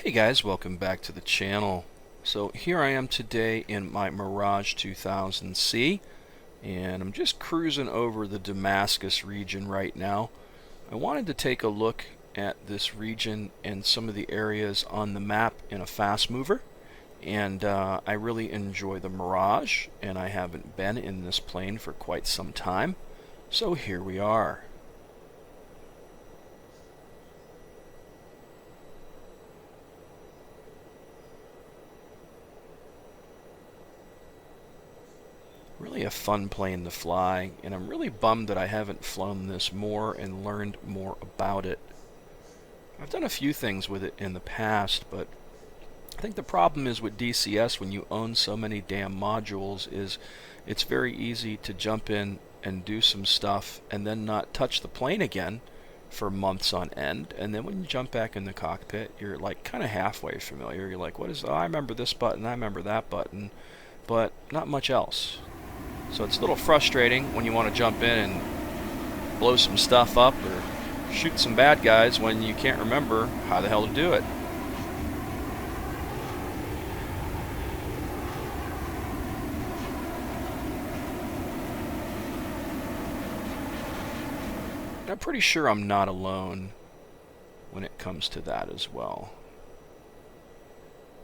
Hey guys, welcome back to the channel. So here I am today in my Mirage 2000C, and I'm just cruising over the Damascus region right now. I wanted to take a look at this region and some of the areas on the map in a fast mover, and I really enjoy the Mirage, and I haven't been in this plane for quite some time, so here we are. Really a fun plane to fly, and I'm really bummed that I haven't flown this more and learned more about it. I've done a few things with it in the past, but I think the problem is with DCS when you own so many damn modules is it's very easy to jump in and do some stuff and then not touch the plane again for months on end, and then when you jump back in the cockpit you're like kind of halfway familiar. You're like, what is, oh, I remember this button, I remember that button, but not much else. So it's a little frustrating when you want to jump in and blow some stuff up or shoot some bad guys when you can't remember how the hell to do it. I'm pretty sure I'm not alone when it comes to that as well.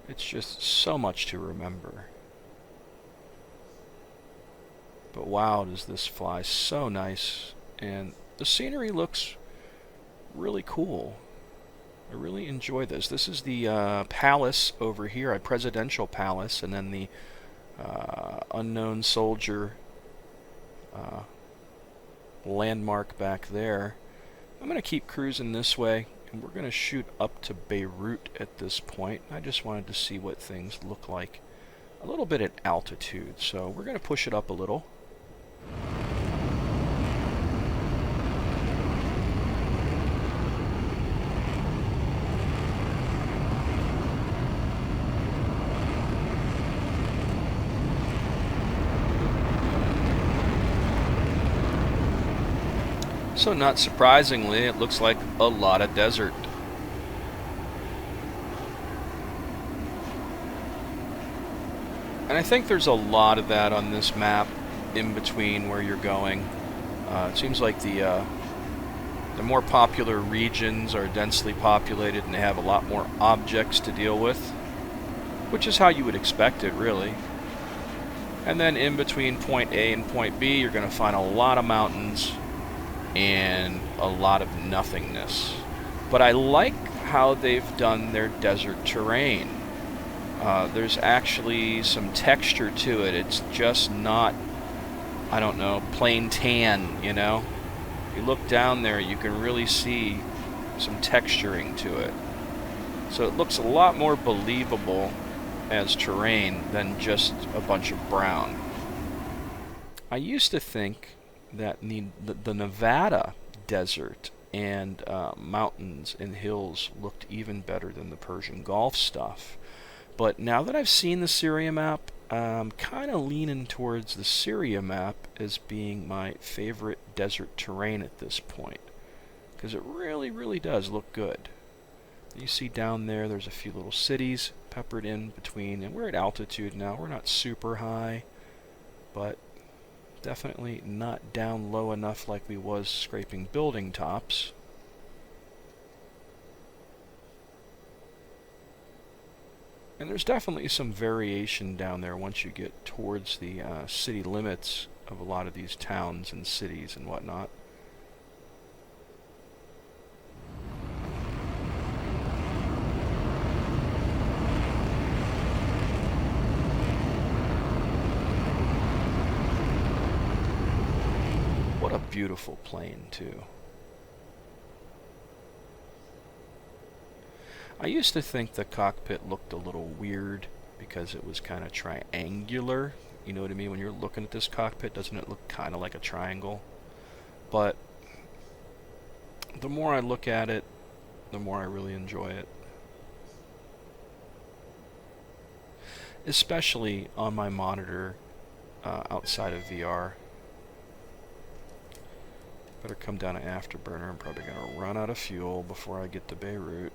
It's just so much to remember. But wow, does this fly so nice, and the scenery looks really cool. I really enjoy this. This is the palace over here, a presidential palace, and then the unknown soldier landmark back there. I'm going to keep cruising this way, and we're going to shoot up to Beirut at this point. I just wanted to see what things look like a little bit at altitude, so we're going to push it up a little. So not surprisingly, it looks like a lot of desert. And I think there's a lot of that on this map in between where you're going. It seems like the more popular regions are densely populated and they have a lot more objects to deal with, which is how you would expect it, really. And then in between point A and point B, you're going to find a lot of mountains and a lot of nothingness. But I like how they've done their desert terrain. There's actually some texture to it. It's just not, I don't know, plain tan, you know? If you look down there, you can really see some texturing to it. So it looks a lot more believable as terrain than just a bunch of brown. I used to think that the Nevada desert and mountains and hills looked even better than the Persian Gulf stuff. But now that I've seen the Syria map, I'm kind of leaning towards the Syria map as being my favorite desert terrain at this point, because it really, really does look good. You see down there, there's a few little cities peppered in between, and we're at altitude now. We're not super high, but definitely not down low enough like we was scraping building tops. And there's definitely some variation down there once you get towards the city limits of a lot of these towns and cities and whatnot. What a beautiful plane, too. I used to think the cockpit looked a little weird because it was kind of triangular. You know what I mean? When you're looking at this cockpit, doesn't it look kind of like a triangle? But the more I look at it, the more I really enjoy it. Especially on my monitor outside of VR. Better come down to Afterburner. I'm probably going to run out of fuel before I get to Beirut.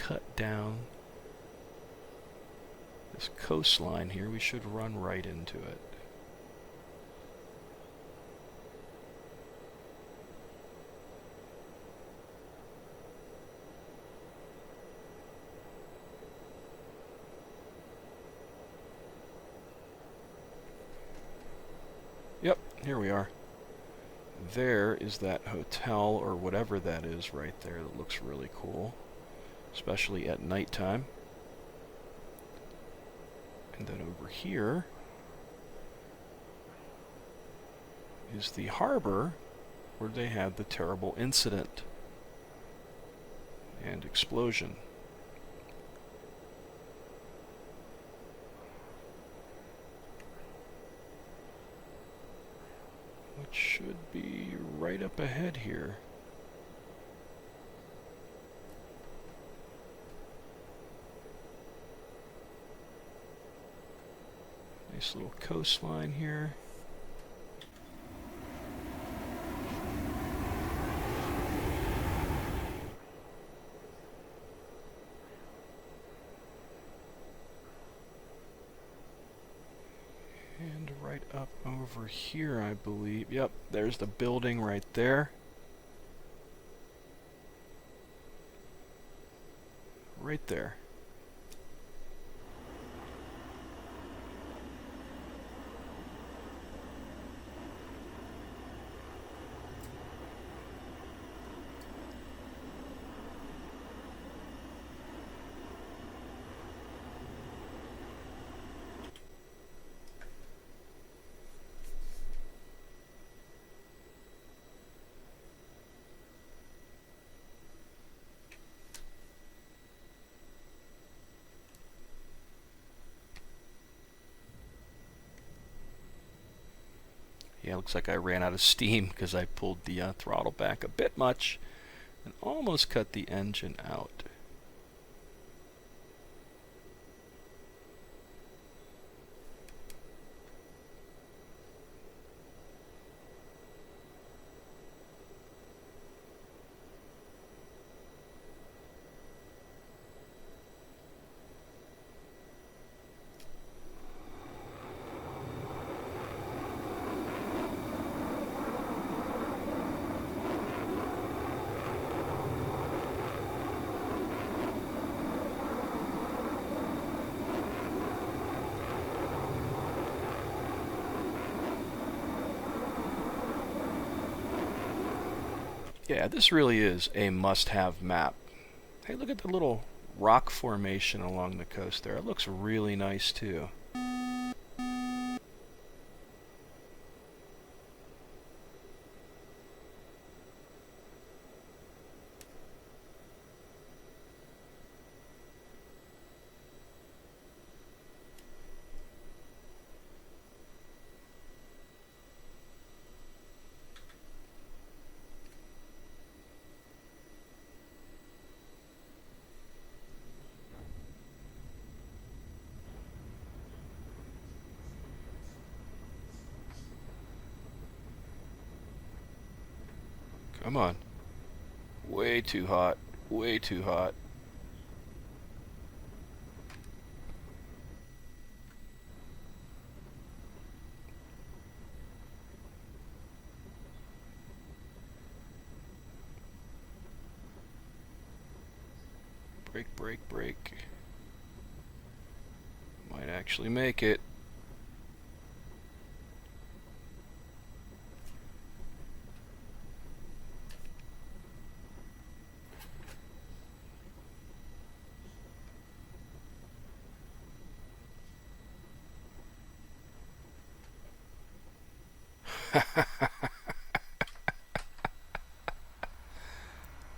cut down this coastline here, we should run right into it. Yep, here we are. There is that hotel or whatever that is right there that looks really cool, especially at nighttime. And then over here is the harbor where they had the terrible incident and explosion. Which should be right up ahead here. Nice little coastline here. And right up over here, I believe. Yep, there's the building right there. Right there. Yeah, looks like I ran out of steam because I pulled the throttle back a bit much and almost cut the engine out. Yeah, this really is a must-have map. Hey, look at the little rock formation along the coast there. It looks really nice too. Come on. Way too hot. Way too hot. Brake, brake, brake. Might actually make it.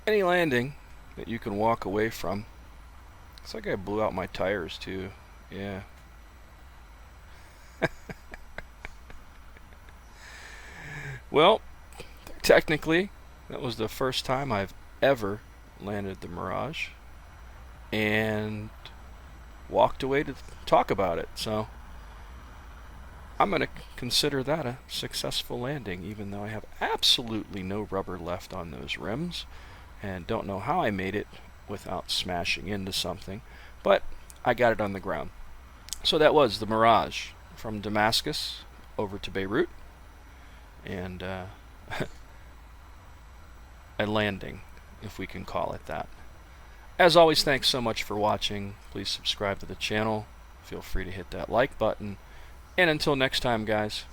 Any landing that you can walk away from. Looks like I blew out my tires too. Yeah. Well, technically, that was the first time I've ever landed the Mirage and walked away to talk about it. So I'm going to consider that a successful landing, even though I have absolutely no rubber left on those rims and don't know how I made it without smashing into something, but I got it on the ground. So that was the Mirage from Damascus over to Beirut, and a landing, if we can call it that. As always, thanks so much for watching. Please subscribe to the channel. Feel free to hit that like button. And until next time, guys,